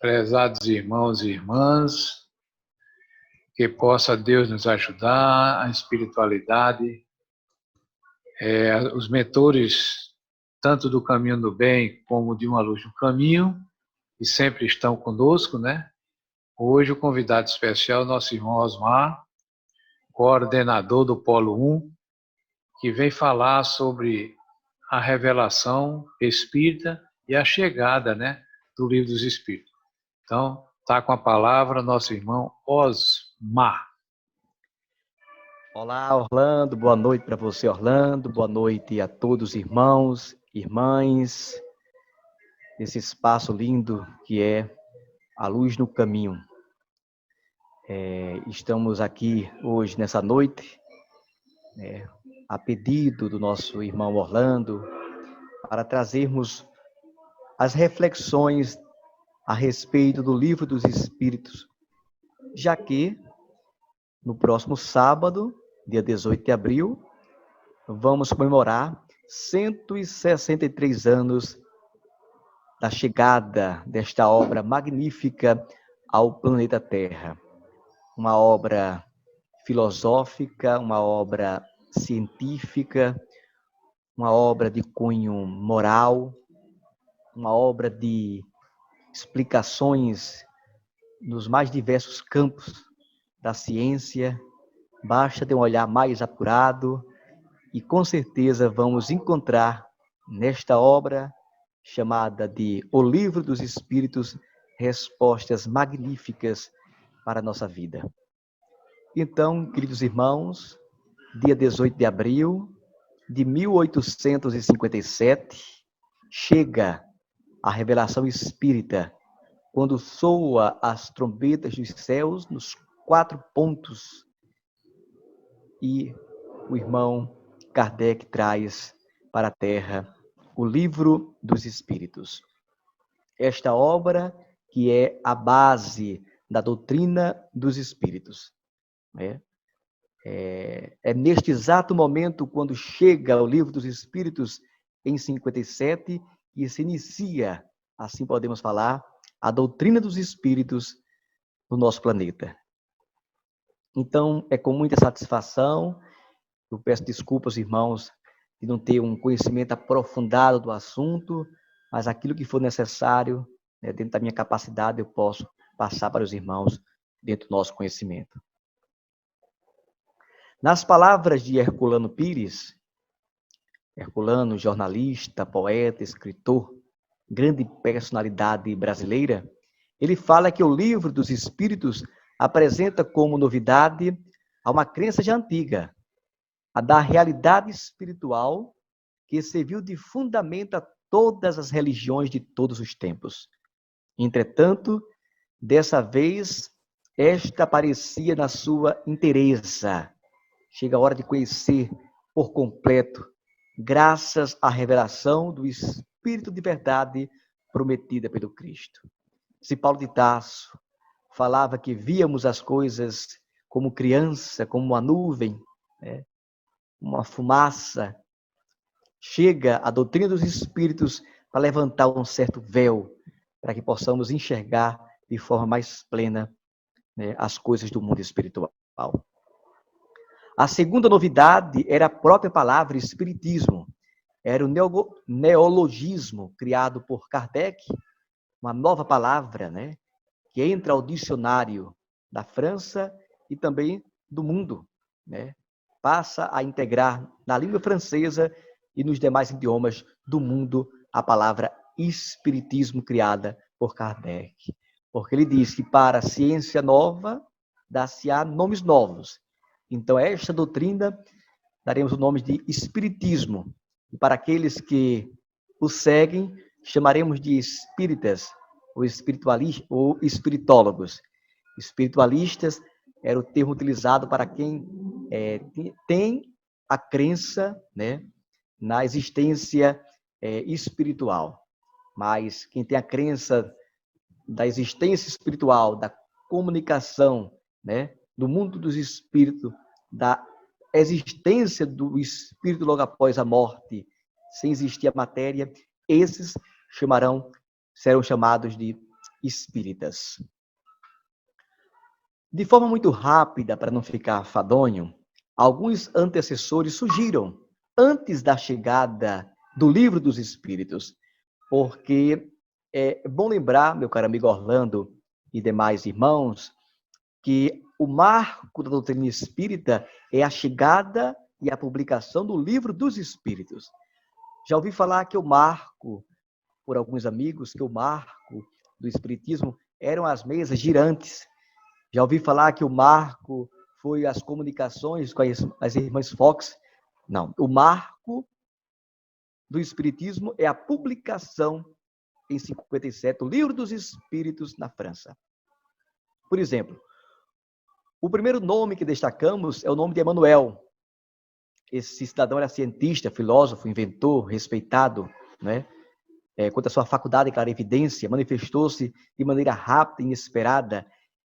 Prezados irmãos e irmãs, que possa Deus nos ajudar, a espiritualidade, os mentores, tanto do caminho do bem como de uma luz no caminho, que sempre estão conosco, né? Hoje o convidado especial, nosso irmão Osmar, coordenador do Polo 1, que vem falar sobre a revelação espírita e a chegada, né, do Livro dos Espíritos. Então, está com a palavra nosso irmão Osmar. Olá, Orlando. Boa noite para você, Orlando. Boa noite a todos os irmãos, irmãs, esse espaço lindo que é a luz no caminho. Estamos aqui hoje, nessa noite, a pedido do nosso irmão Orlando, para trazermos as reflexões a respeito do Livro dos Espíritos, já que no próximo sábado, dia 18 de abril, vamos comemorar 163 anos da chegada desta obra magnífica ao planeta Terra. Uma obra filosófica, uma obra científica, uma obra de cunho moral, uma obra de explicações nos mais diversos campos da ciência. Basta ter um olhar mais apurado e com certeza vamos encontrar nesta obra chamada de O Livro dos Espíritos respostas magníficas para a nossa vida. Então, queridos irmãos, dia 18 de abril de 1857, chega a revelação espírita, quando soa as trombetas dos céus nos 4 pontos, e o irmão Kardec traz para a Terra o Livro dos Espíritos. Esta obra que é a base da doutrina dos Espíritos. É neste exato momento, quando chega o Livro dos Espíritos, em 57, que se inicia, assim podemos falar, a doutrina dos Espíritos no nosso planeta. Então, é com muita satisfação, eu peço desculpas, irmãos, de não ter um conhecimento aprofundado do assunto, mas aquilo que for necessário, dentro da minha capacidade, eu posso passar para os irmãos dentro do nosso conhecimento. Nas palavras de Herculano Pires, Herculano, jornalista, poeta, escritor, grande personalidade brasileira, ele fala que o Livro dos Espíritos apresenta como novidade a uma crença já antiga, a da realidade espiritual que serviu de fundamento a todas as religiões de todos os tempos. Entretanto, dessa vez, esta aparecia na sua inteireza. Chega a hora de conhecer por completo, graças à revelação do Espírito de verdade prometida pelo Cristo. Se Paulo de Tarso falava que víamos as coisas como criança, como uma nuvem, uma fumaça, chega a doutrina dos Espíritos para levantar um certo véu, para que possamos enxergar de forma mais plena as coisas do mundo espiritual. A segunda novidade era a própria palavra espiritismo. Era o neologismo criado por Kardec, uma nova palavra, que entra ao dicionário da França e também do mundo, passa a integrar na língua francesa e nos demais idiomas do mundo a palavra espiritismo criada por Kardec. Porque ele diz que para a ciência nova dá-se-á nomes novos. Então, esta doutrina daremos o nome de espiritismo. E para aqueles que o seguem, chamaremos de espíritas ou espiritólogos. Espiritualistas era o termo utilizado para quem tem a crença na existência espiritual. Mas quem tem a crença da existência espiritual, da comunicação, do mundo dos espíritos, da existência do espírito logo após a morte, sem existir a matéria, esses serão chamados de espíritas. De forma muito rápida, para não ficar fadonho, alguns antecessores surgiram antes da chegada do Livro dos Espíritos, porque é bom lembrar, meu caro amigo Orlando e demais irmãos, que o marco da doutrina espírita é a chegada e a publicação do Livro dos Espíritos. Já ouvi falar que o marco, por alguns amigos, que o marco do Espiritismo eram as mesas girantes. Já ouvi falar que o marco foi as comunicações com as irmãs Fox. Não, o marco do Espiritismo é a publicação em 57 do Livro dos Espíritos na França. Por exemplo, o primeiro nome que destacamos é o nome de Emmanuel. Esse cidadão era cientista, filósofo, inventor, respeitado, né? Quanto à sua faculdade de clarividência, manifestou-se de maneira rápida e inesperada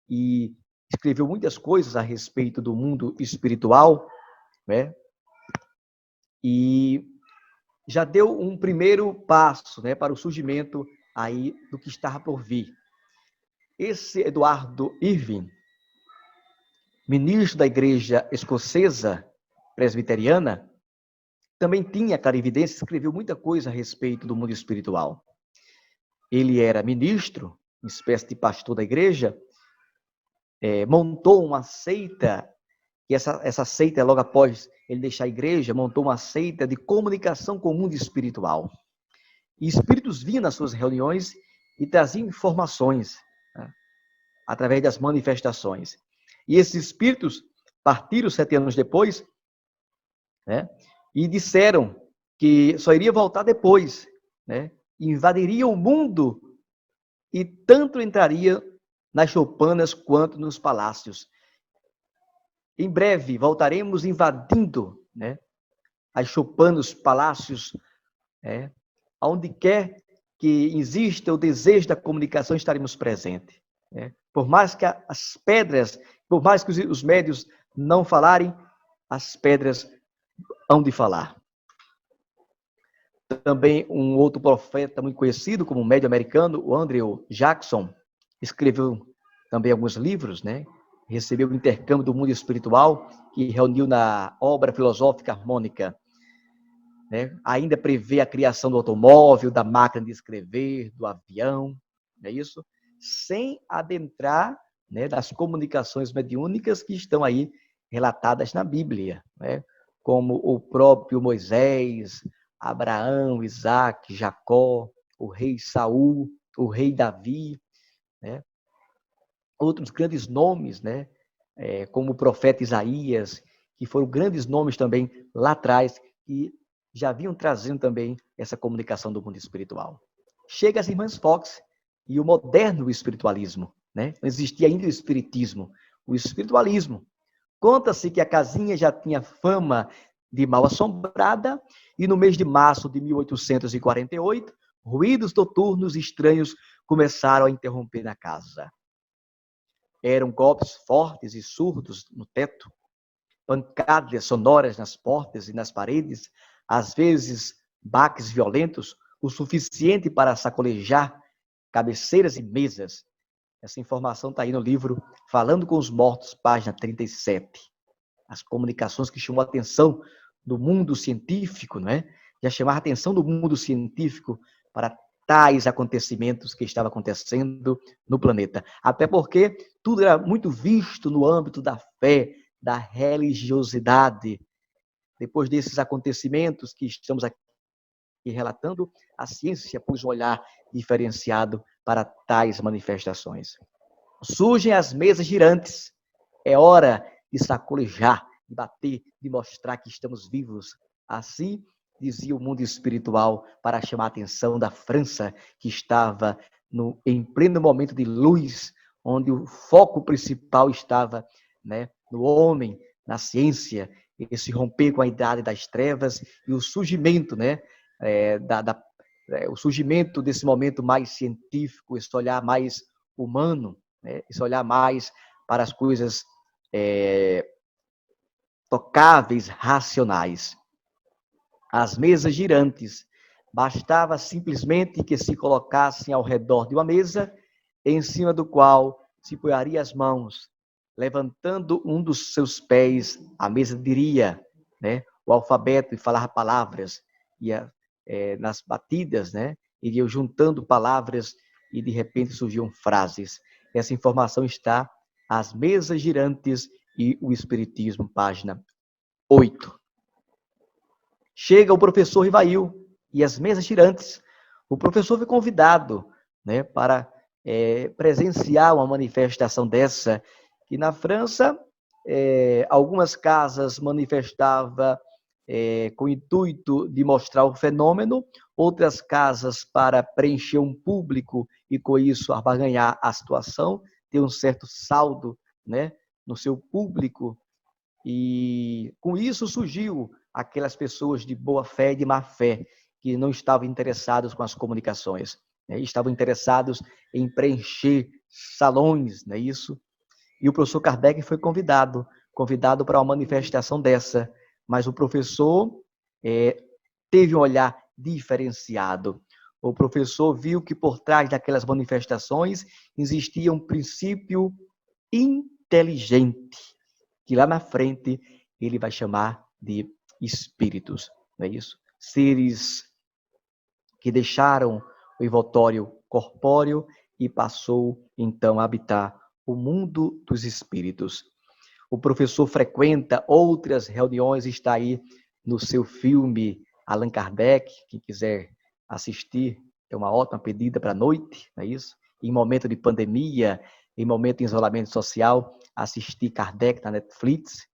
e escreveu muitas coisas a respeito do mundo espiritual, né? E já deu um primeiro passo, né, para o surgimento aí do que estava por vir. Esse Eduardo Irving, ministro da igreja escocesa presbiteriana, também tinha clarividência, escreveu muita coisa a respeito do mundo espiritual. Ele era ministro, uma espécie de pastor da igreja, montou uma seita, e essa seita, logo após ele deixar a igreja, montou uma seita de comunicação com o mundo espiritual. E espíritos vinham nas suas reuniões e traziam informações, né, através das manifestações. E esses espíritos partiram 7 anos depois, né, e disseram que só iria voltar depois, né, invadiria o mundo e tanto entraria nas choupanas quanto nos palácios. Em breve voltaremos invadindo, né, as choupanas, os palácios, onde quer que exista o desejo da comunicação, estaremos presentes. Por mais que as pedras, por mais que os médios não falarem, as pedras hão de falar. Também um outro profeta muito conhecido, como médio americano, o Andrew Jackson, escreveu também alguns livros, né? Recebeu o intercâmbio do mundo espiritual, que reuniu na obra filosófica harmônica. Né? Ainda prevê a criação do automóvel, da máquina de escrever, do avião, não é isso? Sem adentrar, né, das comunicações mediúnicas que estão aí relatadas na Bíblia, né? Como o próprio Moisés, Abraão, Isaac, Jacó, o rei Saul, o rei Davi, né? Outros grandes nomes, né? Como o profeta Isaías, que foram grandes nomes também lá atrás, que já vinham trazendo também essa comunicação do mundo espiritual. Chega as irmãs Fox e o moderno espiritualismo, né? Não existia ainda o espiritismo, o espiritualismo. Conta-se que a casinha já tinha fama de mal assombrada e no mês de março de 1848, ruídos noturnos estranhos começaram a interromper na casa. Eram golpes fortes e surdos no teto, pancadas sonoras nas portas e nas paredes, às vezes baques violentos, o suficiente para sacolejar cabeceiras e mesas. Essa informação está aí no livro Falando com os Mortos, página 37. As comunicações que chamou a atenção do mundo científico, não é? Já chamar a atenção do mundo científico para tais acontecimentos que estavam acontecendo no planeta. Até porque tudo era muito visto no âmbito da fé, da religiosidade. Depois desses acontecimentos que estamos aqui relatando, a ciência pôs um olhar diferenciado para tais manifestações. Surgem as mesas girantes. É hora de sacolejar, de bater, de mostrar que estamos vivos. Assim dizia o mundo espiritual para chamar a atenção da França, que estava em pleno momento de luz, onde o foco principal estava, né, no homem, na ciência, esse romper com a idade das trevas e o surgimento, né, o surgimento desse momento mais científico, esse olhar mais humano, né, esse olhar mais para as coisas tocáveis, racionais. As mesas girantes, bastava simplesmente que se colocassem ao redor de uma mesa em cima do qual se apoiaria as mãos, levantando um dos seus pés, a mesa diria, né, o alfabeto e falar palavras, ia nas batidas, né, iriam juntando palavras e de repente surgiam frases. Essa informação está As Mesas Girantes e o Espiritismo, página 8. Chega o professor Rivail e as mesas girantes. O professor foi convidado, né, para presenciar uma manifestação dessa, que na França, algumas casas manifestavam com o intuito de mostrar o fenômeno, outras casas para preencher um público e, com isso, abarganhar a situação, ter um certo saldo, né, no seu público. E com isso surgiu aquelas pessoas de boa fé e de má fé, que não estavam interessados com as comunicações, né? Estavam interessados em preencher salões, não é isso? E o professor Kardec foi convidado para uma manifestação dessa, mas o professor teve um olhar diferenciado. O professor viu que por trás daquelas manifestações existia um princípio inteligente, que lá na frente ele vai chamar de espíritos, não é isso? Seres que deixaram o envoltório corpóreo e passou então a habitar o mundo dos espíritos. O professor frequenta outras reuniões, está aí no seu filme Allan Kardec, quem quiser assistir, é uma ótima pedida para a noite, não é isso? Em momento de pandemia, em momento de isolamento social, assistir Kardec na Netflix.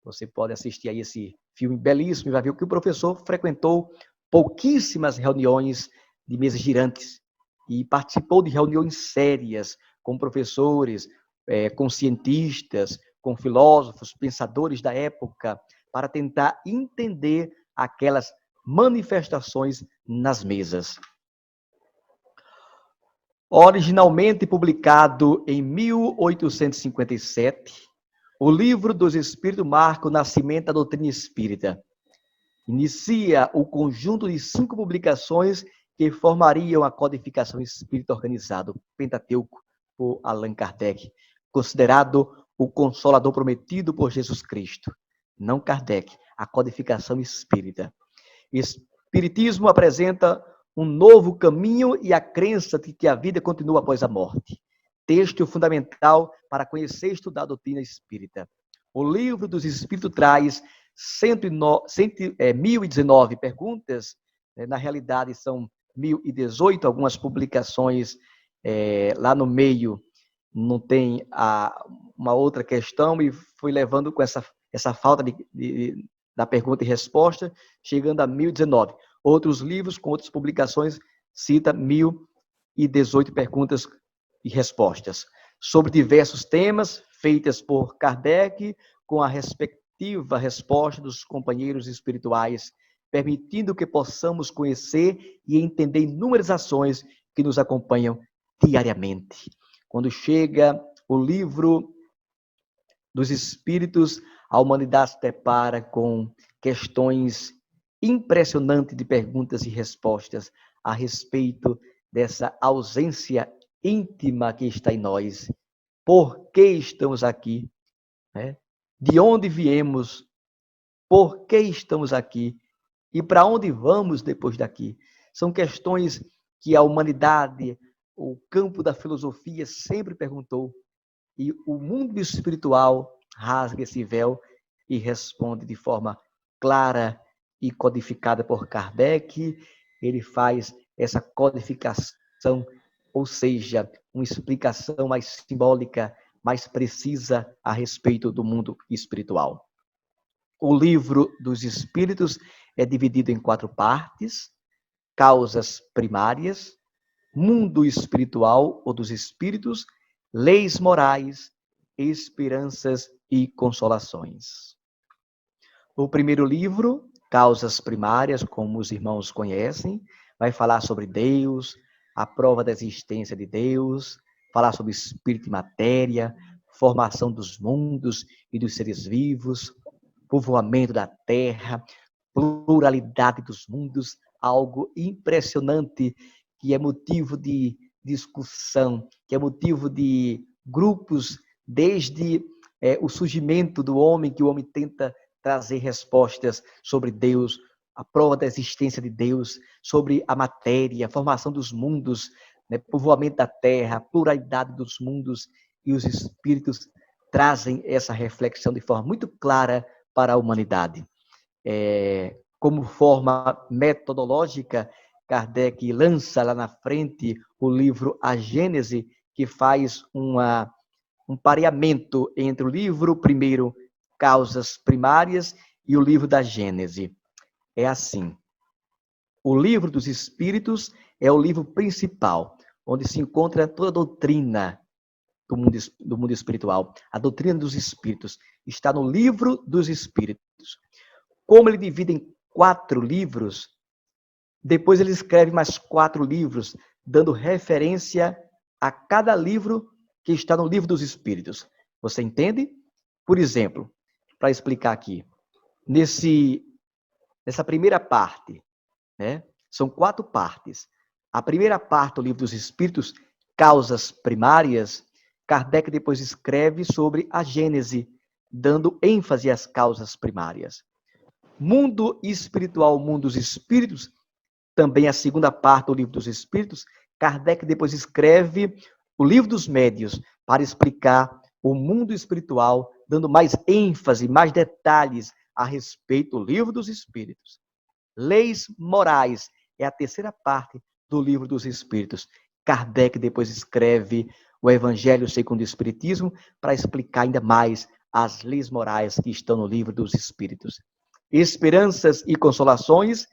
Você pode assistir aí esse filme belíssimo e vai ver que o professor frequentou pouquíssimas reuniões de mesas girantes e participou de reuniões sérias com professores, com cientistas, com filósofos, pensadores da época, para tentar entender aquelas manifestações nas mesas. Originalmente publicado em 1857, o Livro dos Espíritos marca o nascimento da doutrina espírita. Inicia o conjunto de 5 publicações que formariam a codificação espírita organizada, o Pentateuco, por Allan Kardec, considerado o consolador prometido por Jesus Cristo. Não Kardec, a codificação espírita. Espiritismo apresenta um novo caminho e a crença de que a vida continua após a morte. Texto fundamental para conhecer e estudar a doutrina espírita. O Livro dos Espíritos traz 1019 perguntas, na realidade são 1018, algumas publicações lá no meio não tem uma outra questão e foi levando com essa falta da pergunta e resposta, chegando a 1019. Outros livros com outras publicações cita 1018 perguntas e respostas sobre diversos temas feitas por Kardec com a respectiva resposta dos companheiros espirituais, permitindo que possamos conhecer e entender inúmeras ações que nos acompanham diariamente. Quando chega o Livro dos Espíritos, a humanidade se depara com questões impressionantes de perguntas e respostas a respeito dessa ausência íntima que está em nós. Por que estamos aqui? De onde viemos? Por que estamos aqui? E para onde vamos depois daqui? São questões que a humanidade, o campo da filosofia sempre perguntou. E o mundo espiritual rasga esse véu e responde de forma clara e codificada por Kardec. Ele faz essa codificação, ou seja, uma explicação mais simbólica, mais precisa a respeito do mundo espiritual. O Livro dos Espíritos é dividido em 4 partes: causas primárias, mundo espiritual ou dos espíritos, leis morais, esperanças e consolações. O primeiro livro, Causas Primárias, como os irmãos conhecem, vai falar sobre Deus, a prova da existência de Deus, falar sobre espírito e matéria, formação dos mundos e dos seres vivos, povoamento da terra, pluralidade dos mundos, algo impressionante que é motivo de discussão, que é motivo de grupos desde o surgimento do homem, que o homem tenta trazer respostas sobre Deus, a prova da existência de Deus, sobre a matéria, a formação dos mundos, né, povoamento da terra, a pluralidade dos mundos, e os espíritos trazem essa reflexão de forma muito clara para a humanidade. Como forma metodológica, Kardec lança lá na frente o livro A Gênese, que faz um pareamento entre o livro primeiro, Causas Primárias, e o livro da Gênese. É assim: o livro dos Espíritos é o livro principal, onde se encontra toda a doutrina do mundo espiritual. A doutrina dos Espíritos está no livro dos Espíritos. Como ele divide em 4 livros, depois ele escreve mais 4 livros, dando referência a cada livro que está no livro dos Espíritos. Você entende? Por exemplo, para explicar aqui, nessa primeira parte, né, são 4 partes. A primeira parte do livro dos Espíritos, Causas Primárias, Kardec depois escreve sobre a Gênese, dando ênfase às causas primárias. Mundo espiritual, mundo dos espíritos, também a segunda parte do livro dos Espíritos, Kardec depois escreve o livro dos médiuns para explicar o mundo espiritual, dando mais ênfase, mais detalhes a respeito do livro dos Espíritos. Leis morais é a terceira parte do livro dos Espíritos. Kardec depois escreve o Evangelho segundo o Espiritismo para explicar ainda mais as leis morais que estão no livro dos Espíritos. Esperanças e Consolações,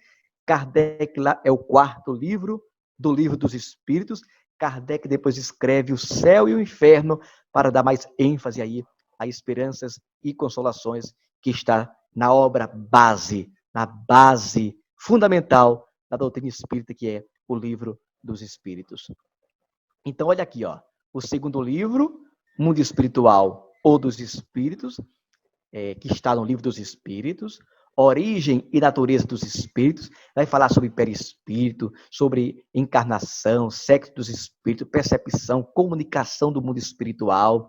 Kardec lá é o 4º livro do livro dos Espíritos. Kardec depois escreve o céu e o inferno para dar mais ênfase aí a Esperanças e Consolações, que está na obra base, na base fundamental da doutrina espírita, que é o livro dos Espíritos. Então, olha aqui, ó, o segundo livro, Mundo Espiritual ou dos Espíritos, que está no livro dos Espíritos. Origem e natureza dos espíritos, vai falar sobre perispírito, sobre encarnação, sexo dos espíritos, percepção, comunicação do mundo espiritual.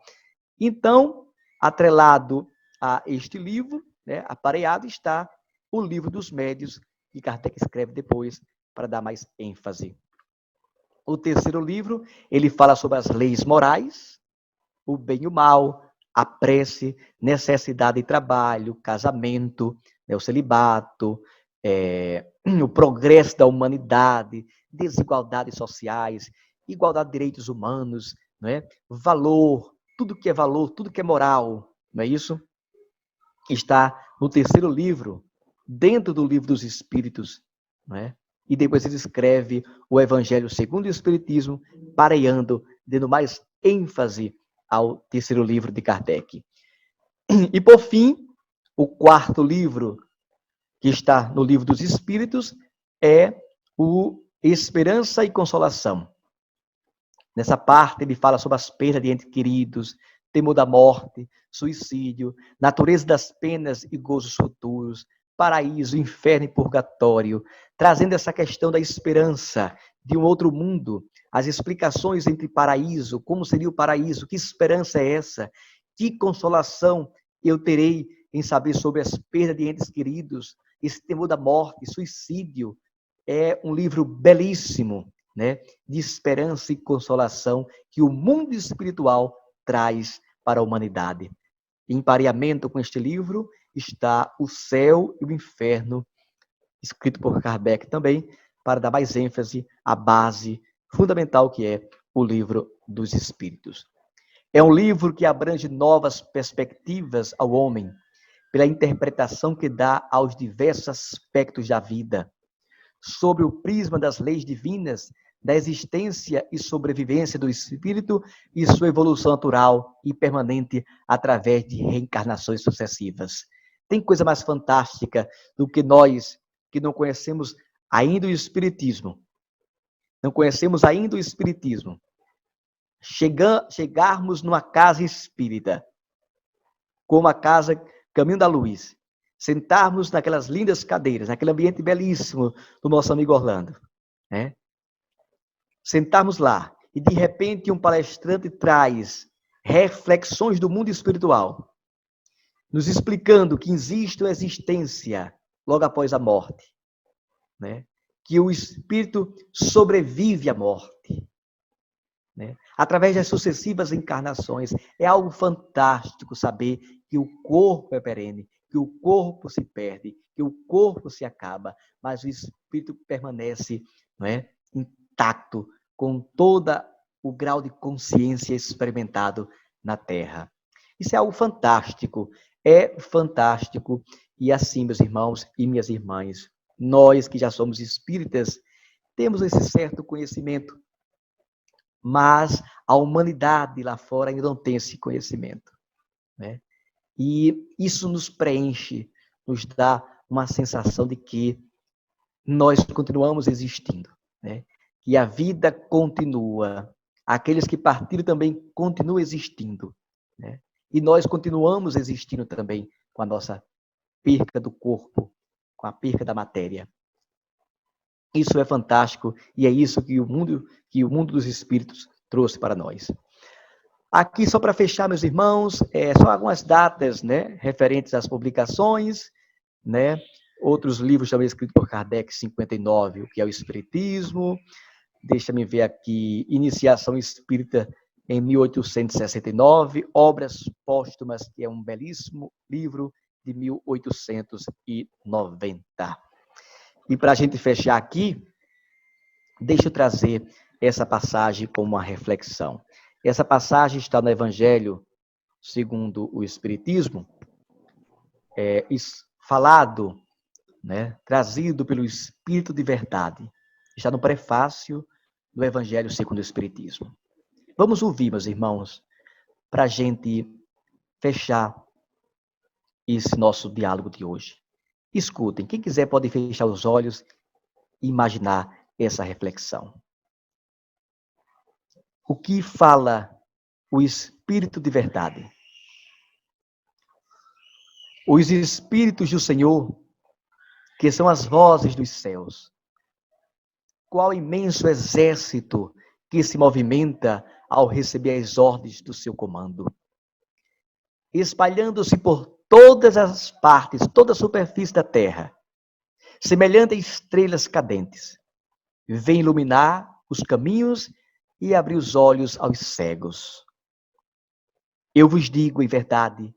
Então, atrelado a este livro, né, apareado, está o livro dos médiuns, que Kardec escreve depois para dar mais ênfase. O terceiro livro, ele fala sobre as leis morais, o bem e o mal, a prece, necessidade de trabalho, casamento, o celibato, o progresso da humanidade, desigualdades sociais, igualdade de direitos humanos, não é? Valor, tudo que é moral, não é isso? Está no terceiro livro, dentro do livro dos Espíritos, não é? E depois ele escreve o Evangelho segundo o Espiritismo, pareando, dando mais ênfase ao terceiro livro de Kardec. E, por fim, o 4º livro, que está no livro dos Espíritos, é o Esperança e Consolação. Nessa parte, ele fala sobre as perdas de entes queridos, temor da morte, suicídio, natureza das penas e gozos futuros, paraíso, inferno e purgatório, trazendo essa questão da esperança de um outro mundo, as explicações entre paraíso, como seria o paraíso, que esperança é essa, que consolação eu terei em saber sobre as perdas de entes queridos, esse temor da morte, suicídio. É um livro belíssimo, né, de esperança e consolação que o mundo espiritual traz para a humanidade. Em pareamento com este livro está O Céu e o Inferno, escrito por Kardec também, para dar mais ênfase à base fundamental que é o livro dos Espíritos. É um livro que abrange novas perspectivas ao homem, pela interpretação que dá aos diversos aspectos da vida, sobre o prisma das leis divinas, da existência e sobrevivência do espírito e sua evolução natural e permanente através de reencarnações sucessivas. Tem coisa mais fantástica do que nós que não conhecemos ainda o espiritismo. Não conhecemos ainda o espiritismo. Chegarmos numa casa espírita, como a casa Caminho da Luz, sentarmos naquelas lindas cadeiras, naquele ambiente belíssimo do nosso amigo Orlando, né? Sentarmos lá e de repente um palestrante traz reflexões do mundo espiritual, nos explicando que existe uma existência logo após a morte, né? Que o espírito sobrevive à morte, né? Através das sucessivas encarnações. É algo fantástico saber que o corpo é perene, que o corpo se perde, que o corpo se acaba, mas o espírito permanece, não é, intacto, com todo o grau de consciência experimentado na Terra. Isso é algo fantástico, é fantástico. E assim, meus irmãos e minhas irmãs, nós que já somos espíritas, temos esse certo conhecimento, mas a humanidade lá fora ainda não tem esse conhecimento, né? E isso nos preenche, nos dá uma sensação de que nós continuamos existindo, né? Que a vida continua, aqueles que partiram também continuam existindo, né? E nós continuamos existindo também com a nossa perca do corpo, com a perca da matéria. Isso é fantástico e é isso que o mundo dos espíritos trouxe para nós. Aqui, só para fechar, meus irmãos, só algumas datas, né, referentes às publicações, né? Outros livros também escritos por Kardec, 59, o que é o Espiritismo. Deixa-me ver aqui, Iniciação Espírita, em 1869, Obras Póstumas, que é um belíssimo livro, de 1890. E para a gente fechar aqui, deixa eu trazer essa passagem como uma reflexão. Essa passagem está no Evangelho segundo o Espiritismo, falado, né, trazido pelo Espírito de Verdade. Está no prefácio do Evangelho segundo o Espiritismo. Vamos ouvir, meus irmãos, para a gente fechar esse nosso diálogo de hoje. Escutem, quem quiser pode fechar os olhos e imaginar essa reflexão. O que fala o Espírito de Verdade? Os Espíritos do Senhor, que são as vozes dos céus. Qual imenso exército que se movimenta ao receber as ordens do seu comando. Espalhando-se por todas as partes, toda a superfície da terra, semelhante a estrelas cadentes, vem iluminar os caminhos e abrir os olhos aos cegos. Eu vos digo em verdade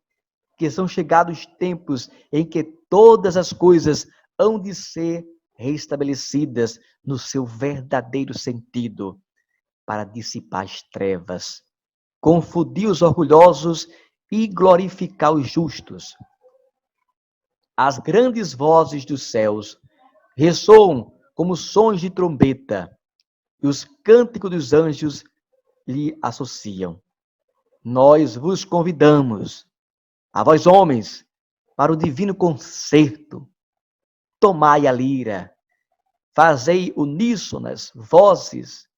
que são chegados tempos em que todas as coisas hão de ser restabelecidas no seu verdadeiro sentido, para dissipar as trevas, confundir os orgulhosos e glorificar os justos. As grandes vozes dos céus ressoam como sons de trombeta, e os cânticos dos anjos lhe associam. Nós vos convidamos, a vós homens, para o divino concerto. Tomai a lira, fazei uníssonas vozes,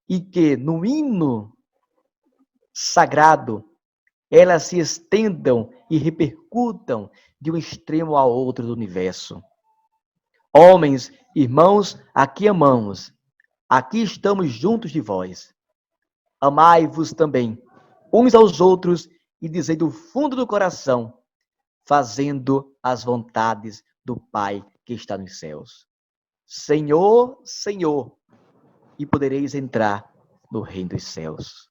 e que no hino sagrado elas se estendam e repercutam de um extremo ao outro do universo. Homens, irmãos, aqui amamos, aqui estamos juntos de vós. Amai-vos também, uns aos outros, e dizei do fundo do coração, fazendo as vontades do Pai que está nos céus. Senhor, Senhor, e podereis entrar no reino dos céus.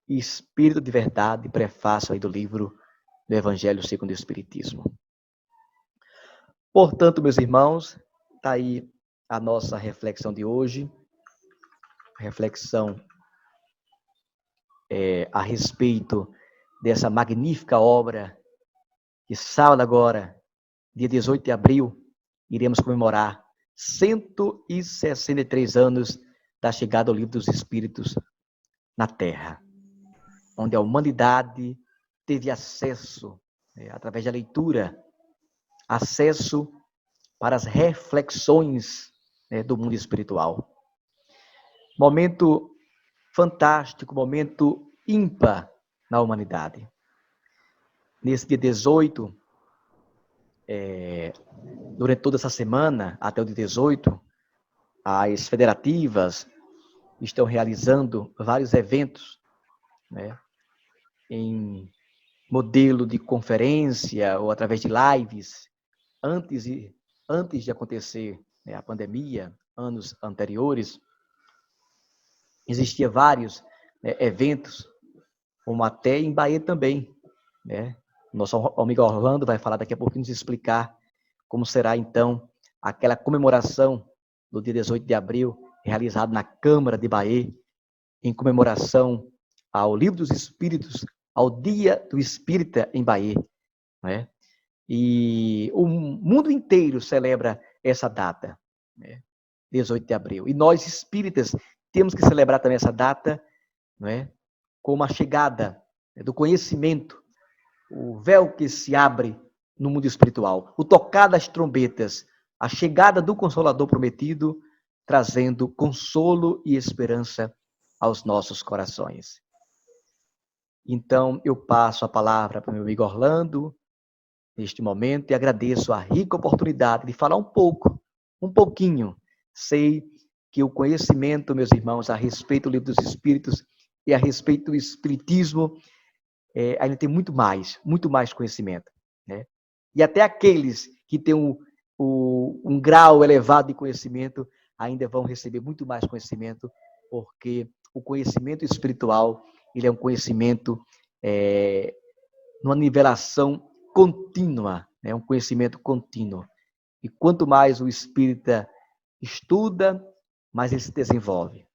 Espírito de Verdade, prefácio aí do livro do Evangelho segundo o Espiritismo. Portanto, meus irmãos, está aí a nossa reflexão de hoje. Reflexão a respeito dessa magnífica obra que sábado agora, dia 18 de abril, iremos comemorar 163 anos da chegada do Livro dos Espíritos na Terra, onde a humanidade teve acesso, através da leitura, acesso para as reflexões do mundo espiritual. Momento fantástico, momento ímpar na humanidade. Nesse dia 18, durante toda essa semana, até o dia 18, as federativas estão realizando vários eventos, né, em modelo de conferência ou através de lives, antes de acontecer, né, a pandemia, anos anteriores, existia vários, né, eventos, como até em Bahia também, né? Nosso amigo Orlando vai falar daqui a pouquinho, nos explicar como será, então, aquela comemoração do dia 18 de abril, realizado na Câmara de Bahia, em comemoração ao Livro dos Espíritos, ao Dia do Espírita em Bahia, né? E o mundo inteiro celebra essa data, né? 18 de abril. E nós, espíritas, temos que celebrar também essa data, não é? Com a chegada, né, do conhecimento, o véu que se abre no mundo espiritual, o tocar das trombetas, a chegada do Consolador prometido, trazendo consolo e esperança aos nossos corações. Então, eu passo a palavra para o meu amigo Orlando, neste momento, e agradeço a rica oportunidade de falar um pouquinho. Sei que o conhecimento, meus irmãos, a respeito do Livro dos Espíritos e a respeito do Espiritismo, ainda tem muito mais conhecimento, né? E até aqueles que têm um grau elevado de conhecimento ainda vão receber muito mais conhecimento, porque o conhecimento espiritual, ele é um conhecimento numa nivelação contínua, né? Um conhecimento contínuo. E quanto mais o espírita estuda, mais ele se desenvolve.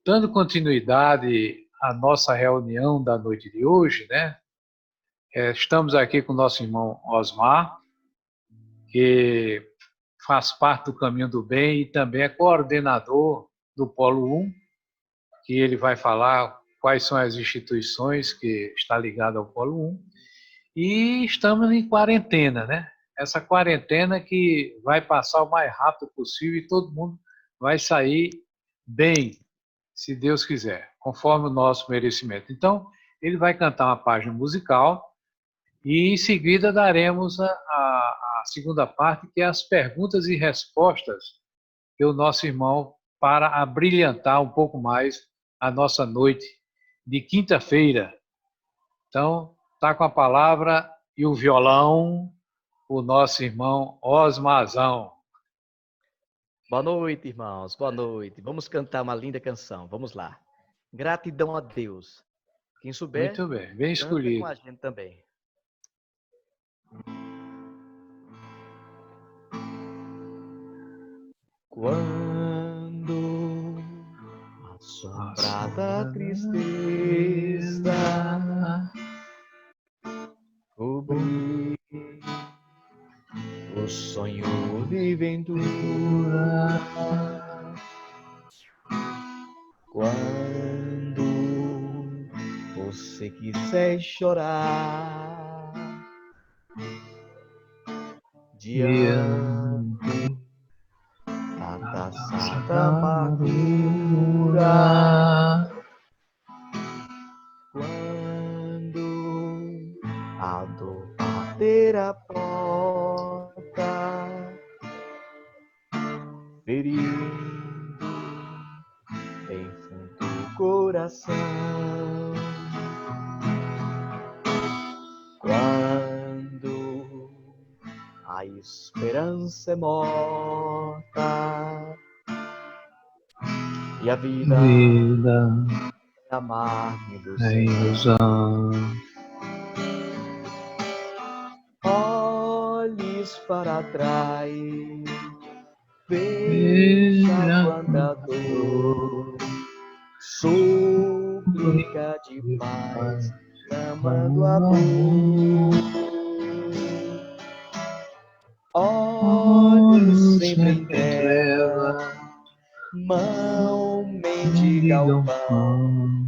Dando continuidade à nossa reunião da noite de hoje, né? Estamos aqui com o nosso irmão Osmar, que faz parte do Caminho do Bem e também é coordenador do Polo 1, que ele vai falar quais são as instituições que estão ligadas ao Polo 1. E estamos em quarentena, né? Essa quarentena que vai passar o mais rápido possível e todo mundo vai sair bem, se Deus quiser, conforme o nosso merecimento. Então, ele vai cantar uma página musical e em seguida daremos a segunda parte, que é as perguntas e respostas que o nosso irmão, para abrilhantar um pouco mais a nossa noite de quinta-feira. Então, está com a palavra e o violão o nosso irmão Osmarzão. Boa noite, irmãos. Boa noite. Vamos cantar uma linda canção. Vamos lá. Gratidão a Deus. Quem souber, Muito bem, bem canta com escolhido. a gente também. Quando assombrada tristeza cobrir o sonho de ventura, quando você quiser chorar diante da taça da amargura, quando a dor bater a porta, ferindo bem fundo o coração, quando a esperança é morta e a vida é amarga do ilusão. Olhes para trás, veja quanta dor, súplica de paz, clamando amor. Olhos sempre em treva, mão mendiga ao pão,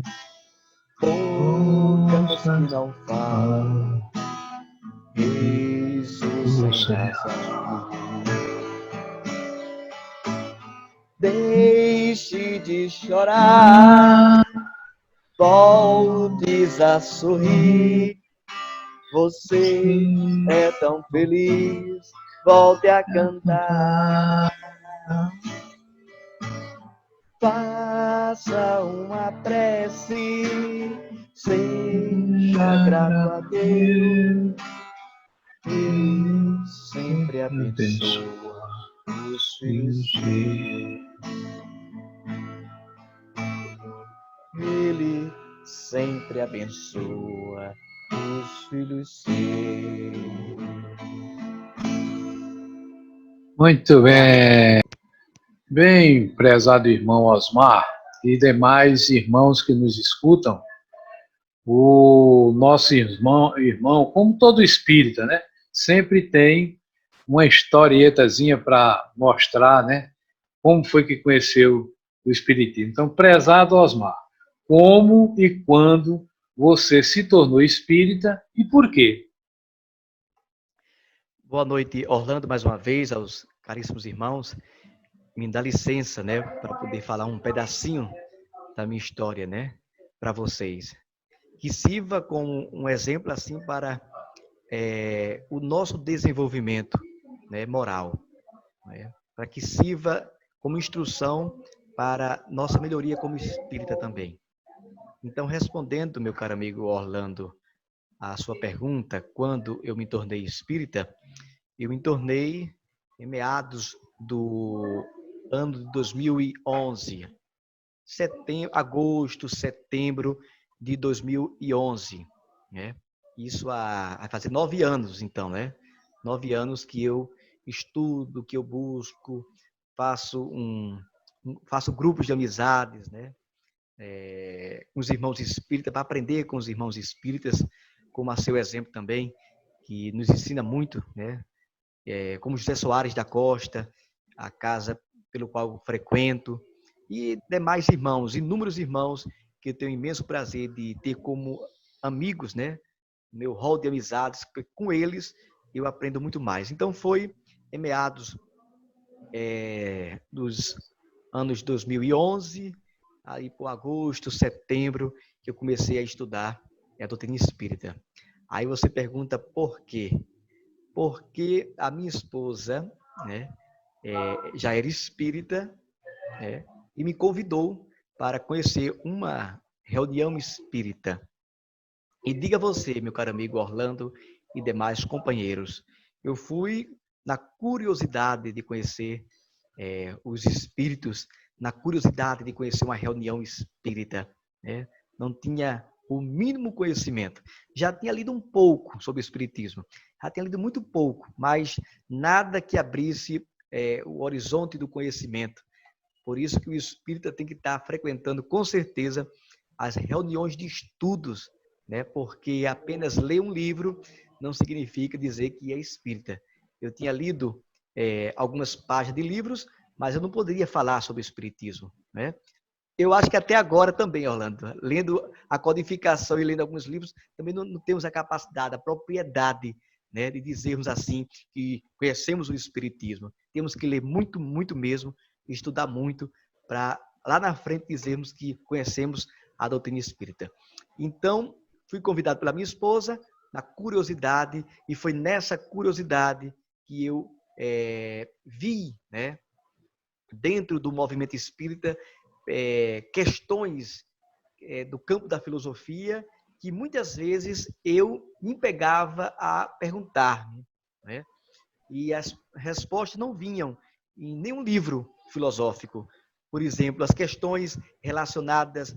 bocas que não falam, Jesus sem razão. Deixe de chorar, voltes a sorrir. Você é tão feliz, volte a cantar. faça uma prece, seja grato a Deus, Ele sempre abençoa os filhos seus. Ele sempre abençoa os filhos seus. Muito bem. Bem, prezado irmão Osmar e demais irmãos que nos escutam, o nosso irmão, como todo espírita, né, sempre tem uma historietazinha para mostrar, né, como foi que conheceu o espiritismo. Então, prezado Osmar, como e quando você se tornou espírita e por quê? Boa noite, Orlando, mais uma vez, aos caríssimos irmãos. Me dá licença, né, para poder falar um pedacinho da minha história, né, para vocês. Que sirva como um exemplo, assim, para o nosso desenvolvimento, né, moral, né, para que sirva como instrução para nossa melhoria como espírita também. Então, respondendo, meu caro amigo Orlando, a sua pergunta, quando eu me tornei espírita, eu me tornei em meados do ano de 2011, agosto, setembro de 2011, né? Isso vai fazer 9 anos, então, né? 9 anos que eu estudo, que eu busco, faço grupos de amizades, né? Com os irmãos espíritas, para aprender com os irmãos espíritas, como a seu exemplo também, que nos ensina muito, né? Como José Soares da Costa, a casa pelo qual eu frequento, e demais irmãos, inúmeros irmãos que eu tenho imenso prazer de ter como amigos, né? Meu hall de amizades, com eles eu aprendo muito mais. Então foi em meados dos anos 2011, aí por agosto, setembro, que eu comecei a estudar a doutrina espírita. Aí você pergunta por quê? Porque a minha esposa, né, já era espírita, né, e me convidou para conhecer uma reunião espírita. E diga você, meu caro amigo Orlando e demais companheiros, eu fui na curiosidade de conhecer os espíritos, na curiosidade de conhecer uma reunião espírita, né? Não tinha o mínimo conhecimento. Já tinha lido um pouco sobre o espiritismo, já tinha lido muito pouco, mas nada que abrisse o horizonte do conhecimento. Por isso que o espírita tem que estar frequentando, com certeza, as reuniões de estudos, né? Porque apenas ler um livro não significa dizer que é espírita. Eu tinha lido algumas páginas de livros, mas eu não poderia falar sobre o espiritismo, né? Eu acho que até agora também, Orlando, lendo a codificação e lendo alguns livros, também não temos a capacidade, a propriedade, né, de dizermos assim que conhecemos o espiritismo. Temos que ler muito, muito mesmo, estudar muito, para lá na frente dizermos que conhecemos a doutrina espírita. Então, fui convidado pela minha esposa, na curiosidade, e foi nessa curiosidade que eu vi, né, dentro do movimento espírita, questões do campo da filosofia que muitas vezes eu me pegava a perguntar-me, né? E as respostas não vinham em nenhum livro filosófico. Por exemplo, as questões relacionadas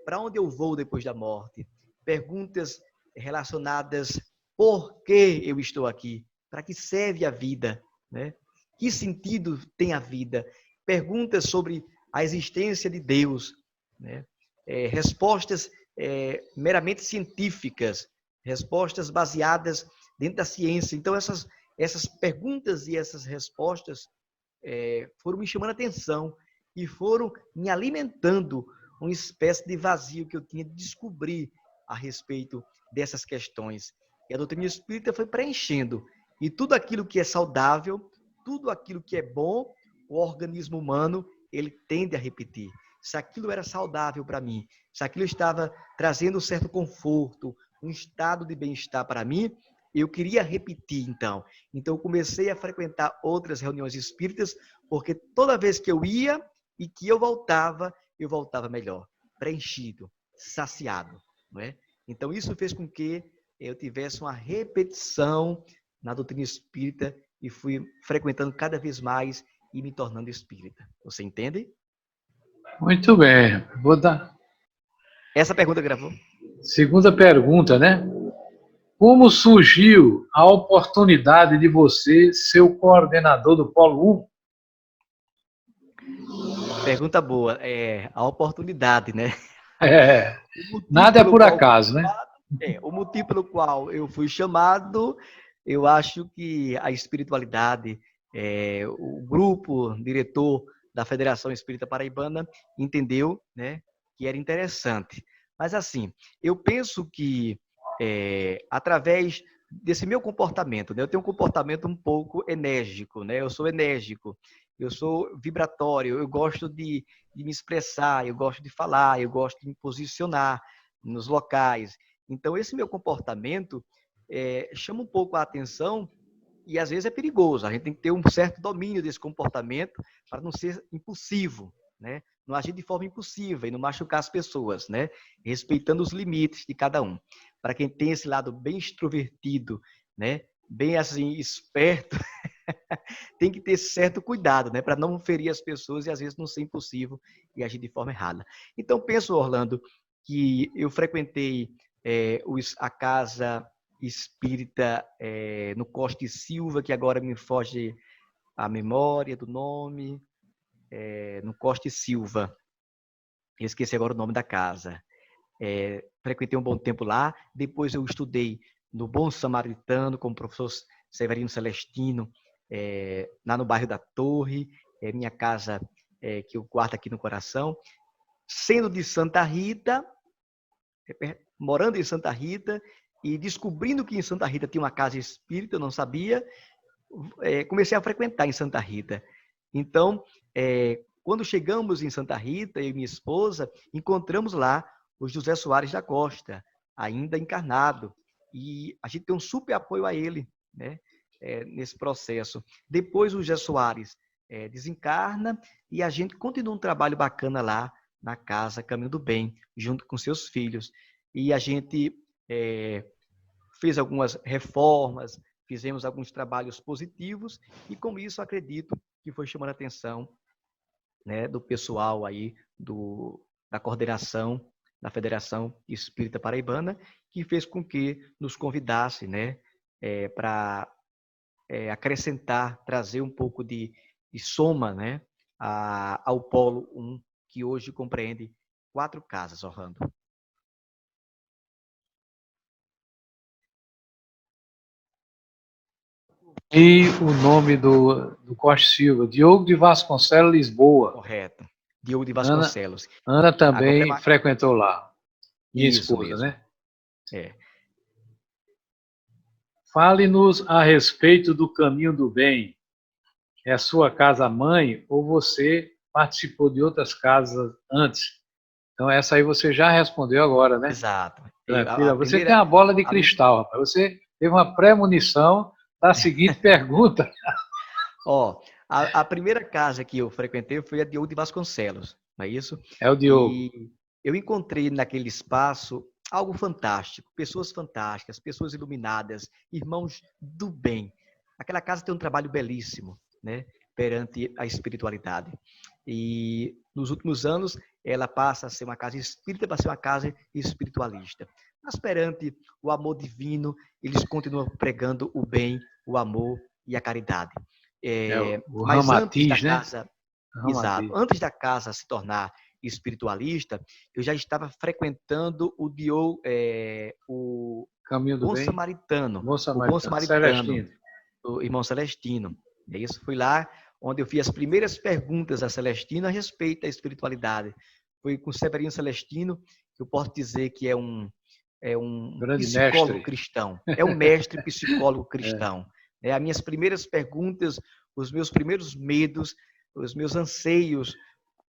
para onde eu vou depois da morte, perguntas relacionadas por que eu estou aqui, para que serve a vida, né? Que sentido tem a vida? Perguntas sobre a existência de Deus, né? Respostas meramente científicas, respostas baseadas dentro da ciência. Então, essas perguntas e essas respostas foram me chamando a atenção e foram me alimentando uma espécie de vazio que eu tinha de descobrir a respeito dessas questões. E a doutrina espírita foi preenchendo. E tudo aquilo que é saudável, tudo aquilo que é bom, o organismo humano, ele tende a repetir. Se aquilo era saudável para mim, se aquilo estava trazendo um certo conforto, um estado de bem-estar para mim, eu queria repetir, então. Então, eu comecei a frequentar outras reuniões espíritas, porque toda vez que eu ia e que eu voltava, eu voltava melhor, preenchido, saciado, não é? Então, isso fez com que eu tivesse uma repetição na doutrina espírita e fui frequentando cada vez mais e me tornando espírita. Você entende? Muito bem. Vou dar Essa pergunta gravou? segunda pergunta, né? Como surgiu a oportunidade de você ser o coordenador do Polo 1? Pergunta boa. A oportunidade, né? É, O motivo nada é pelo por qual fui acaso, né? chamado, o motivo pelo qual eu fui chamado, eu acho que a espiritualidade, o grupo diretor da Federação Espírita Paraibana entendeu, né, que era interessante. Mas assim, eu penso que através desse meu comportamento, né, eu tenho um comportamento um pouco enérgico, né? Eu sou enérgico, eu sou vibratório, eu gosto de me expressar, eu gosto de falar, eu gosto de me posicionar nos locais. Então, esse meu comportamento chama um pouco a atenção e às vezes é perigoso. A gente tem que ter um certo domínio desse comportamento para não ser impulsivo, né? Não agir de forma impulsiva e não machucar as pessoas, né? Respeitando os limites de cada um. Para quem tem esse lado bem extrovertido, né? Bem assim, esperto, tem que ter certo cuidado, né? Para não ferir as pessoas e às vezes não ser impulsivo e agir de forma errada. Então, penso, Orlando, que eu frequentei a casa espírita no Costa e Silva, que agora me foge a memória do nome, no Costa e Silva. Eu esqueci agora o nome da casa. Frequentei um bom tempo lá. Depois eu estudei no Bom Samaritano com o professor Severino Celestino, lá no bairro da Torre, minha casa que eu guardo aqui no coração. Sendo de Santa Rita, morando em Santa Rita e descobrindo que em Santa Rita tinha uma casa espírita, eu não sabia, comecei a frequentar em Santa Rita. Então, quando chegamos em Santa Rita, eu e minha esposa, encontramos lá o José Soares da Costa, ainda encarnado, e a gente tem um super apoio a ele, né, nesse processo. Depois o José Soares desencarna e a gente continua um trabalho bacana lá na casa Caminho do Bem, junto com seus filhos. E a gente fez algumas reformas, fizemos alguns trabalhos positivos e com isso acredito que foi chamando a atenção, né, do pessoal aí da coordenação da Federação Espírita Paraibana, que fez com que nos convidasse, né, para acrescentar, trazer um pouco de soma, né, ao Polo 1, que hoje compreende 4 casas, Orlando. E o nome do Costa Silva, Diogo de Vasconcelos, Lisboa. Correto. Diogo de Ana, Vasconcelos. Ana Agora também frequentou lá, minha isso esposa, mesmo. né? Fale-nos a respeito do Caminho do Bem. É a sua casa-mãe ou você participou de outras casas antes? Então, essa aí você já respondeu agora, né? Exato. Tranquila. Você tem a bola de cristal, rapaz. Você teve uma premonição da seguinte pergunta. A primeira casa que eu frequentei foi a Diogo de Vasconcelos, não é isso? É o Diogo. E eu encontrei naquele espaço algo fantástico, pessoas fantásticas, pessoas iluminadas, irmãos do bem. Aquela casa tem um trabalho belíssimo, né, perante a espiritualidade. E nos últimos anos ela passa a ser uma casa espírita para ser uma casa espiritualista. Mas perante o amor divino, eles continuam pregando o bem, o amor e a caridade. O Mas antes da Ramatiz, né? casa, exato, Ramatiz. antes da casa se tornar espiritualista, eu já estava frequentando o Caminho do Bom Bem. Samaritano, Bom o Bom Samaritano. Samaritano, Celestino. o irmão Celestino. É isso, fui lá onde eu fiz as primeiras perguntas a Celestino a respeito da espiritualidade. Foi com Severino Celestino, que eu posso dizer que é um Grande psicólogo mestre. cristão, é um mestre psicólogo cristão. As minhas primeiras perguntas, os meus primeiros medos, os meus anseios,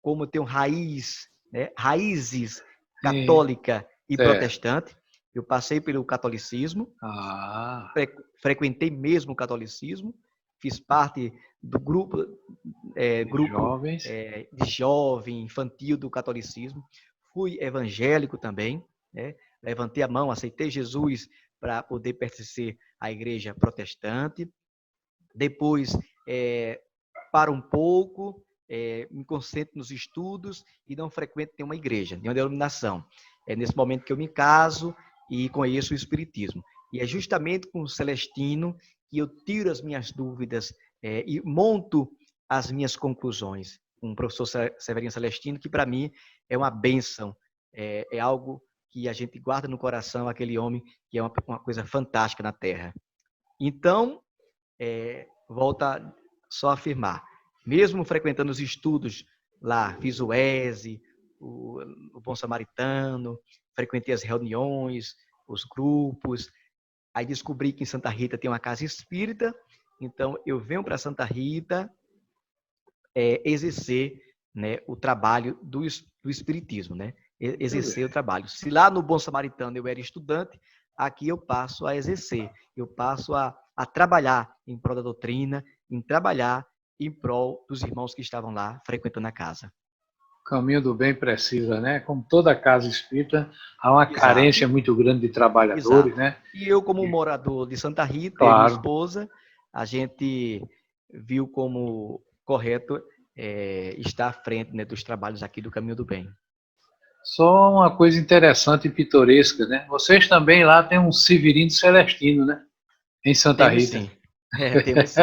como eu tenho raízes católica e protestante, eu passei pelo catolicismo, frequentei mesmo o catolicismo, fiz parte do grupo grupo jovens. De jovem, infantil do catolicismo. Fui evangélico também, né? Levantei a mão, aceitei Jesus para poder pertencer à igreja protestante. Depois, para um pouco, me concentro nos estudos e não frequento nenhuma igreja, nenhuma denominação. É nesse momento que eu me caso e conheço o Espiritismo. E é justamente com o Celestino que eu tiro as minhas dúvidas e monto as minhas conclusões. Com o professor Severino Celestino, que para mim é uma bênção, é algo que a gente guarda no coração, aquele homem que é uma coisa fantástica na Terra. Então, volta só a afirmar, mesmo frequentando os estudos lá, fiz o ESE, o Bom Samaritano, frequentei as reuniões, os grupos, aí descobri que em Santa Rita tem uma casa espírita, então eu venho para Santa Rita exercer, né, o trabalho do espiritismo, né? Exercer o trabalho. Se lá no Bom Samaritano eu era estudante, aqui eu passo a exercer, eu passo a trabalhar em prol da doutrina, em trabalhar em prol dos irmãos que estavam lá frequentando a casa. O caminho do bem precisa, né? Como toda casa espírita, há uma Exato. carência muito grande de trabalhadores, Exato. né? E eu, como morador de Santa Rita, claro. e minha esposa, a gente viu como correto estar à frente, né, dos trabalhos aqui do Caminho do Bem. Só uma coisa interessante e pitoresca, né? Vocês também lá têm um Severino Celestino, né? Em Santa Temos Rita. sim. Temos sim.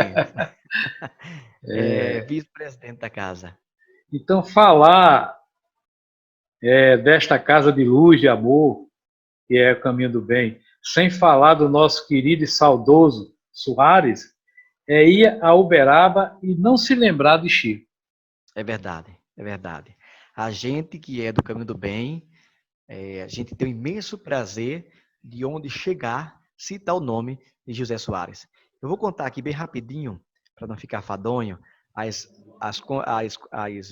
Vice-presidente da casa. Então, falar desta casa de luz, de amor, que é o Caminho do Bem, sem falar do nosso querido e saudoso Soares, ir a Uberaba e não se lembrar de Chico. É verdade, é verdade. A gente que é do Caminho do Bem, a gente tem o imenso prazer de onde chegar, citar o nome de José Soares. Eu vou contar aqui bem rapidinho, para não ficar fadonho, as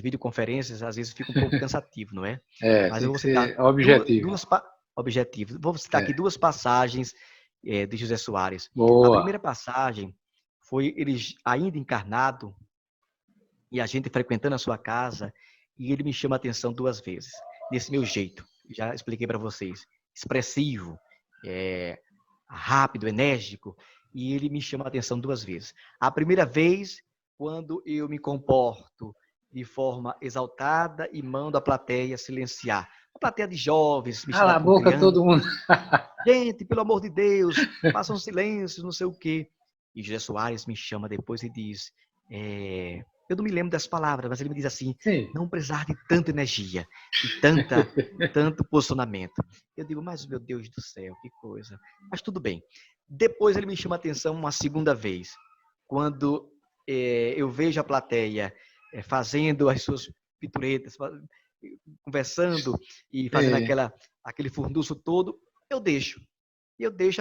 videoconferências às vezes ficam um pouco cansativo, não é? Mas eu vou citar objetivos. Vou citar aqui duas passagens de José Soares. Boa. A primeira passagem foi ele ainda encarnado e a gente frequentando a sua casa e ele me chama a atenção duas vezes, desse meu jeito. Já expliquei para vocês. Expressivo, rápido, enérgico, e ele me chama a atenção duas vezes. A primeira vez, quando eu me comporto de forma exaltada e mando a plateia silenciar. A plateia de jovens, Cala a boca criança. Todo mundo. Gente, pelo amor de Deus, façam silêncio, não sei o quê. E José Soares me chama depois e diz, eu não me lembro das palavras, mas ele me diz assim, sim, não precisar de tanta energia, de tanto posicionamento. Eu digo, mas meu Deus do céu, que coisa. Mas tudo bem. Depois ele me chama a atenção uma segunda vez, quando eu vejo a plateia fazendo as suas pituretas, conversando e fazendo aquele furdunço todo, eu deixo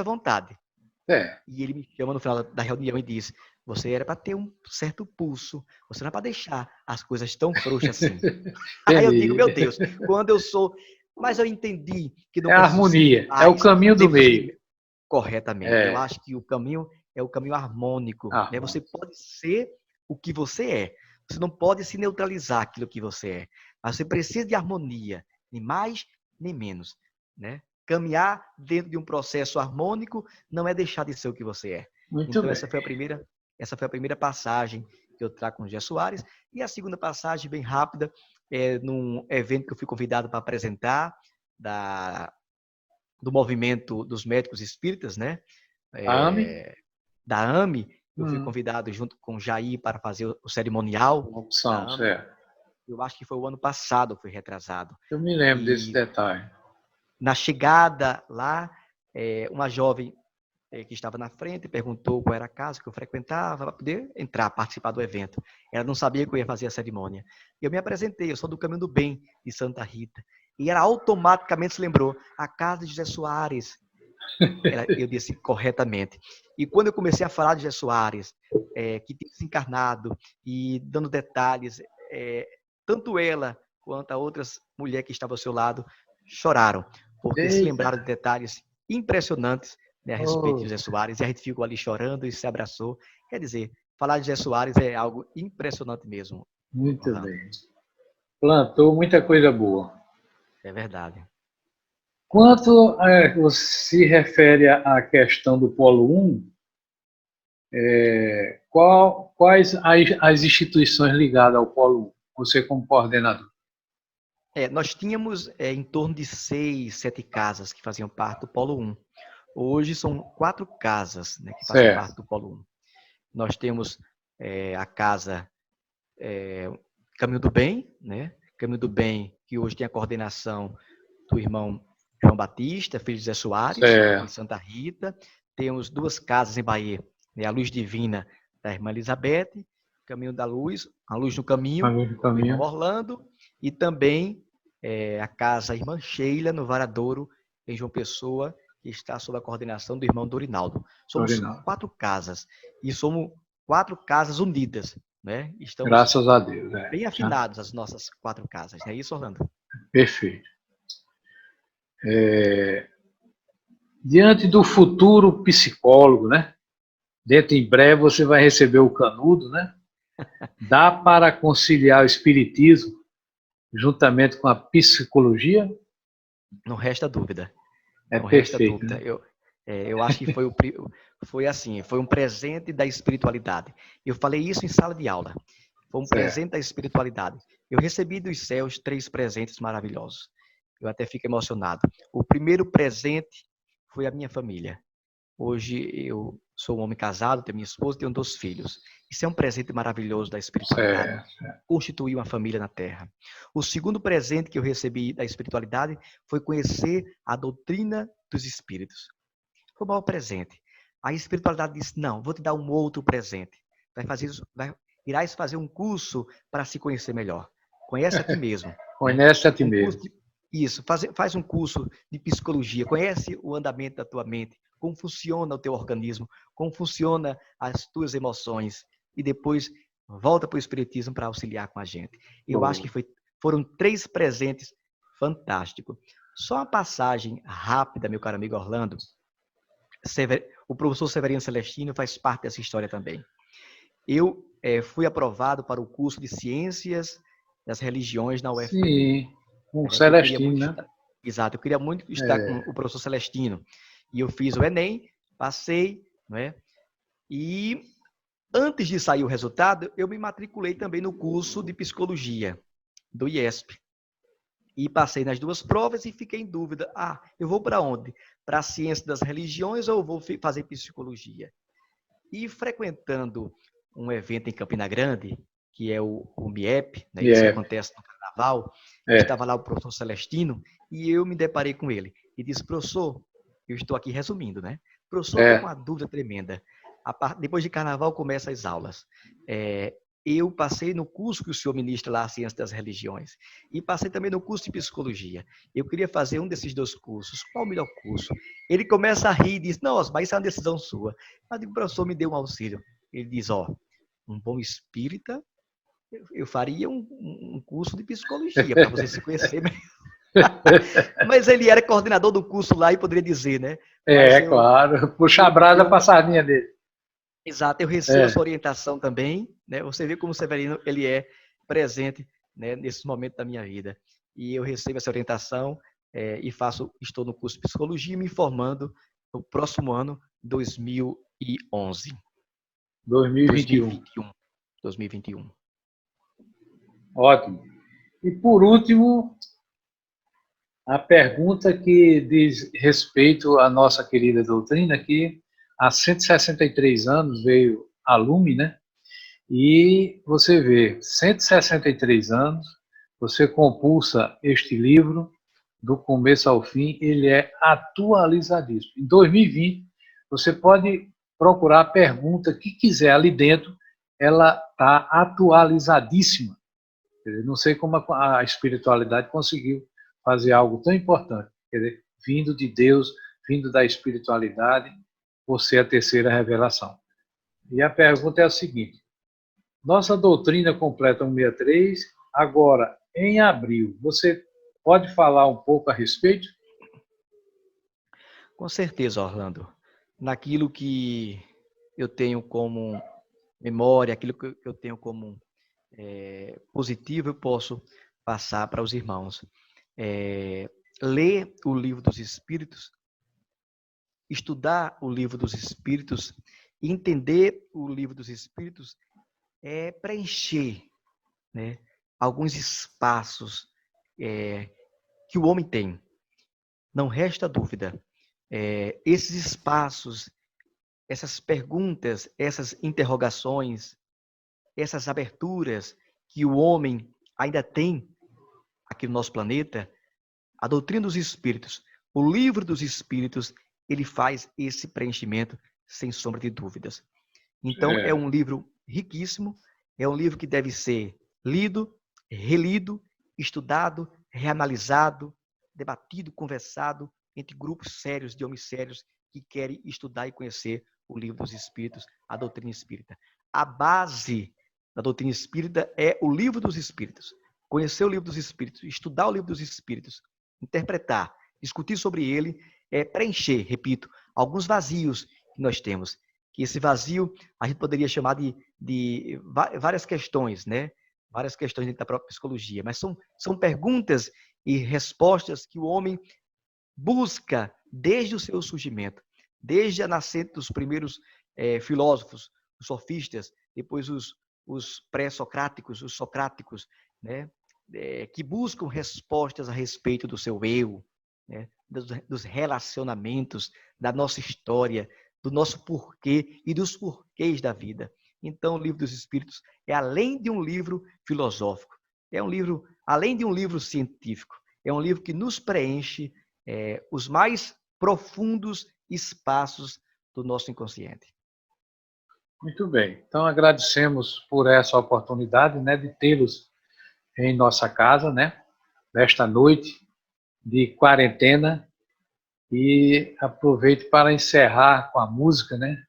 à vontade. E ele me chama no final da reunião e diz, você era para ter um certo pulso, você não é para deixar as coisas tão frouxas assim. Aí eu digo, meu Deus, quando eu sou... Mas eu entendi que não a harmonia, é o caminho do meio. Corretamente. Eu acho que o caminho é o caminho harmônico. Né? Você pode ser o que você é. Você não pode se neutralizar aquilo que você é. Mas você precisa de harmonia, nem mais nem menos. Né? Caminhar dentro de um processo harmônico não é deixar de ser o que você é. Muito então, bem. Essa foi a primeira passagem que eu trago com o José Soares. E a segunda passagem, bem rápida, num evento que eu fui convidado para apresentar, do movimento dos médicos espíritas, né? Da AME. Eu fui convidado junto com o Jair para fazer o cerimonial. Opção, certo. Eu acho que foi o ano passado, foi retrasado. Eu me lembro desse detalhe. Na chegada lá, uma jovem que estava na frente perguntou qual era a casa que eu frequentava para poder entrar, participar do evento. Ela não sabia que eu ia fazer a cerimônia. Eu me apresentei, eu sou do Caminho do Bem, de Santa Rita. E ela automaticamente se lembrou, a casa de José Soares. Eu disse corretamente. E quando eu comecei a falar de José Soares, que tinha se encarnado, e dando detalhes, tanto ela quanto a outras mulheres que estavam ao seu lado choraram, porque se lembraram de detalhes impressionantes, né, a respeito de José Soares, e a gente ficou ali chorando e se abraçou. Quer dizer, falar de Zé Soares é algo impressionante mesmo, Muito Orlando. bem. Plantou muita coisa boa. É verdade. Quanto se refere à questão do Polo 1, quais as instituições ligadas ao Polo 1? Você como coordenador. Nós tínhamos em torno de 6, 7 casas que faziam parte do Polo 1. Hoje são 4 casas, né, que fazem parte Certo. do Polo 1. Nós temos a casa Caminho do Bem, né? Caminho do Bem, que hoje tem a coordenação do irmão João Batista, filho de Zé Soares, em Santa Rita. Temos 2 casas em Bahia, né? A Luz Divina, da irmã Elizabeth, Caminho da Luz, a Luz no Caminho, do irmão Orlando, e também a casa Irmã Sheila, no Varadouro, em João Pessoa, que está sob a coordenação do irmão Dorinaldo. Somos 4 casas, e somos 4 casas unidas, né? Estamos graças a Deus. bem afinados as nossas 4 casas, não é isso, Orlando? Perfeito. Diante do futuro psicólogo, né? Dentro em breve você vai receber o canudo, né? Dá para conciliar o espiritismo juntamente com a psicologia? Não resta dúvida. Não resta dúvida. Né? Eu acho que foi um presente da espiritualidade. Eu falei isso em sala de aula. Foi um presente da espiritualidade. Eu recebi dos céus 3 presentes maravilhosos. Eu até fico emocionado. O primeiro presente foi a minha família. Hoje eu sou um homem casado, tenho minha esposa e tenho 2 filhos. Isso é um presente maravilhoso da espiritualidade. Constituir uma família na Terra. O segundo presente que eu recebi da espiritualidade foi conhecer a doutrina dos espíritos. Foi o maior presente. A espiritualidade disse, não, vou te dar um outro presente. Irás fazer um curso para se conhecer melhor. Conhece a ti mesmo. Conhece a ti mesmo. Isso, faz um curso de psicologia. Conhece o andamento da tua mente. Como funciona o teu organismo, como funciona as tuas emoções, e depois volta para o espiritismo para auxiliar com a gente. Eu acho que foram 3 presentes fantásticos. Só uma passagem rápida, meu caro amigo Orlando. O professor Severino Celestino faz parte dessa história também. Eu fui aprovado para o curso de Ciências das Religiões na UFPB. Sim, com o Celestino, né? Exato, eu queria muito estar com o professor Celestino. E eu fiz o Enem, passei, né? E antes de sair o resultado, eu me matriculei também no curso de Psicologia do IESP. E passei nas 2 provas e fiquei em dúvida. Eu vou para onde? Para a Ciência das Religiões ou vou fazer Psicologia? E frequentando um evento em Campina Grande, que é o MIEP, né? Isso acontece no Carnaval, estava lá o professor Celestino e eu me deparei com ele. E disse, professor, eu estou aqui resumindo, né? Professor, estou com uma dúvida tremenda. Depois de Carnaval, começam as aulas. Eu passei no curso que o senhor ministra lá, a Ciência das Religiões, e passei também no curso de Psicologia. Eu queria fazer um desses 2 cursos. Qual o melhor curso? Ele começa a rir e diz, nossa, mas isso é uma decisão sua. Mas o professor me deu um auxílio. Ele diz, um bom espírita, eu faria um curso de Psicologia, para você se conhecer melhor. Mas ele era coordenador do curso lá e poderia dizer, né? Claro. Puxa a brasa para a sardinha dele. Exato, eu recebo essa orientação também, né? Você vê como o Severino ele é presente, né, nesse momento da minha vida. E eu recebo essa orientação e estou no curso de Psicologia, me formando no próximo ano, 2011. 2021. Ótimo. E por último, a pergunta que diz respeito à nossa querida doutrina, que há 163 anos veio a lume, né? E você vê, 163 anos, você compulsa este livro, do começo ao fim, ele é atualizadíssimo. Em 2020, você pode procurar a pergunta que quiser ali dentro, ela está atualizadíssima. Não sei como a espiritualidade conseguiu fazer algo tão importante, quer dizer, vindo de Deus, vindo da espiritualidade, por ser a terceira revelação. E a pergunta é a seguinte: nossa doutrina completa 163, agora, em abril, você pode falar um pouco a respeito? Com certeza, Orlando. Naquilo que eu tenho como memória, aquilo que eu tenho como positivo, eu posso passar para os irmãos. Ler o livro dos Espíritos, estudar o livro dos Espíritos, entender o livro dos Espíritos é preencher, né, alguns espaços que o homem tem. Não resta dúvida. Esses espaços, essas perguntas, essas interrogações, essas aberturas que o homem ainda tem aqui no nosso planeta, a doutrina dos Espíritos, o livro dos Espíritos, ele faz esse preenchimento sem sombra de dúvidas. Então, é um livro riquíssimo, é um livro que deve ser lido, relido, estudado, reanalisado, debatido, conversado entre grupos sérios de homens sérios que querem estudar e conhecer o livro dos Espíritos, a doutrina espírita. A base da doutrina espírita é o livro dos Espíritos. Conhecer o livro dos Espíritos, estudar o livro dos Espíritos, interpretar, discutir sobre ele, preencher, repito, alguns vazios que nós temos. Que esse vazio a gente poderia chamar de várias questões, né? Várias questões dentro da própria psicologia, mas são perguntas e respostas que o homem busca desde o seu surgimento, desde a nascente dos primeiros filósofos, os sofistas, depois os pré-socráticos, os socráticos, né? Que buscam respostas a respeito do seu eu, né? Dos relacionamentos, da nossa história, do nosso porquê e dos porquês da vida. Então, o Livro dos Espíritos é além de um livro filosófico, é um livro, além de um livro científico, é um livro que nos preenche os mais profundos espaços do nosso inconsciente. Muito bem. Então, agradecemos por essa oportunidade, né, de tê-los em nossa casa, né, nesta noite de quarentena. E aproveito para encerrar com a música, né?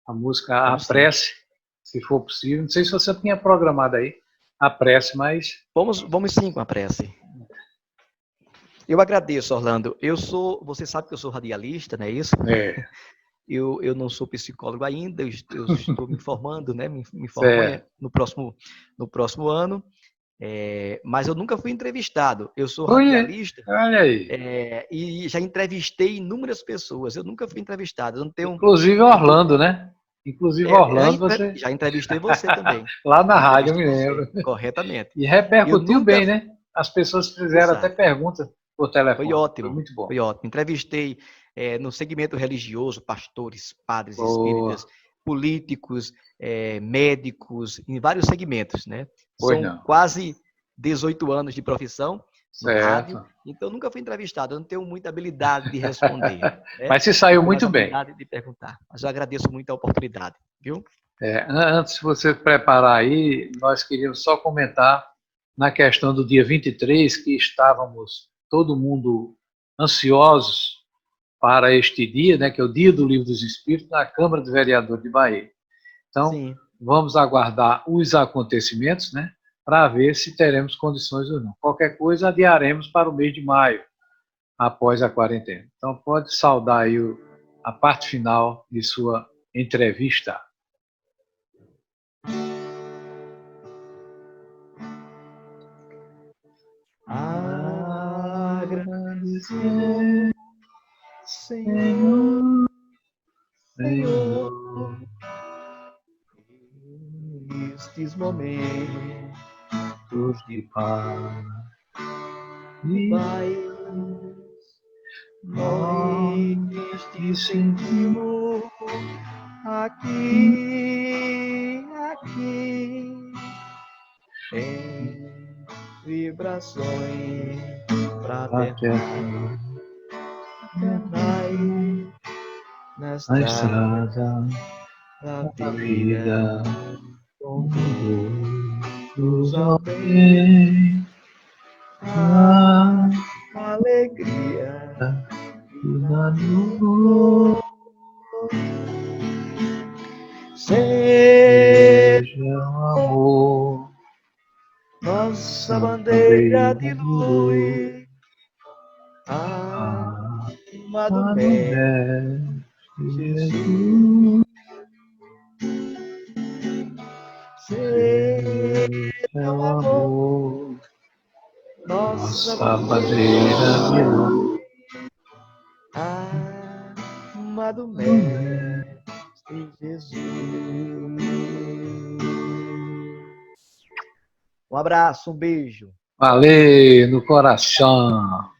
A música A Prece, se for possível. Não sei se você tinha programado aí a prece, mas... Vamos sim com a prece. Eu agradeço, Orlando. Você sabe que eu sou radialista, não é isso? Eu não sou psicólogo ainda, eu estou me formando, né? Me formo no próximo ano. Mas eu nunca fui entrevistado. Eu sou radialista. Olha aí. E já entrevistei inúmeras pessoas. Eu nunca fui entrevistado. Eu não tenho, inclusive Orlando, né? Inclusive Orlando, você... Já entrevistei você também. Lá na rádio, eu me lembro. Corretamente. E repercutiu bem, né? As pessoas fizeram até perguntas por telefone. Foi ótimo. Foi muito bom. Foi ótimo. Entrevistei no segmento religioso, pastores, padres espíritas, políticos, médicos, em vários segmentos, né? São quase 18 anos de profissão no rádio, então nunca fui entrevistado, eu não tenho muita habilidade de responder. Né? Mas você saiu muito bem. Habilidade de perguntar, mas eu agradeço muito a oportunidade, viu? Antes de você preparar aí, nós queríamos só comentar na questão do dia 23, que estávamos todo mundo ansiosos para este dia, né, que é o Dia do Livro dos Espíritos, na Câmara de Vereadores de Bahia. Então, vamos aguardar os acontecimentos, né, para ver se teremos condições ou não. Qualquer coisa, adiaremos para o mês de maio, após a quarentena. Então, pode saudar aí a parte final de sua entrevista. Agradecer, Senhor, estes momentos de paz e nós te sentimos aqui em vibrações fraternais nesta estrada da vida, com nos amém a alegria da luz. Seja o amor nossa bandeira de luz, amado Mestre Jesus. nossa bandeira virou. Amado Mestre Jesus. Um abraço, um beijo. Valeu no coração.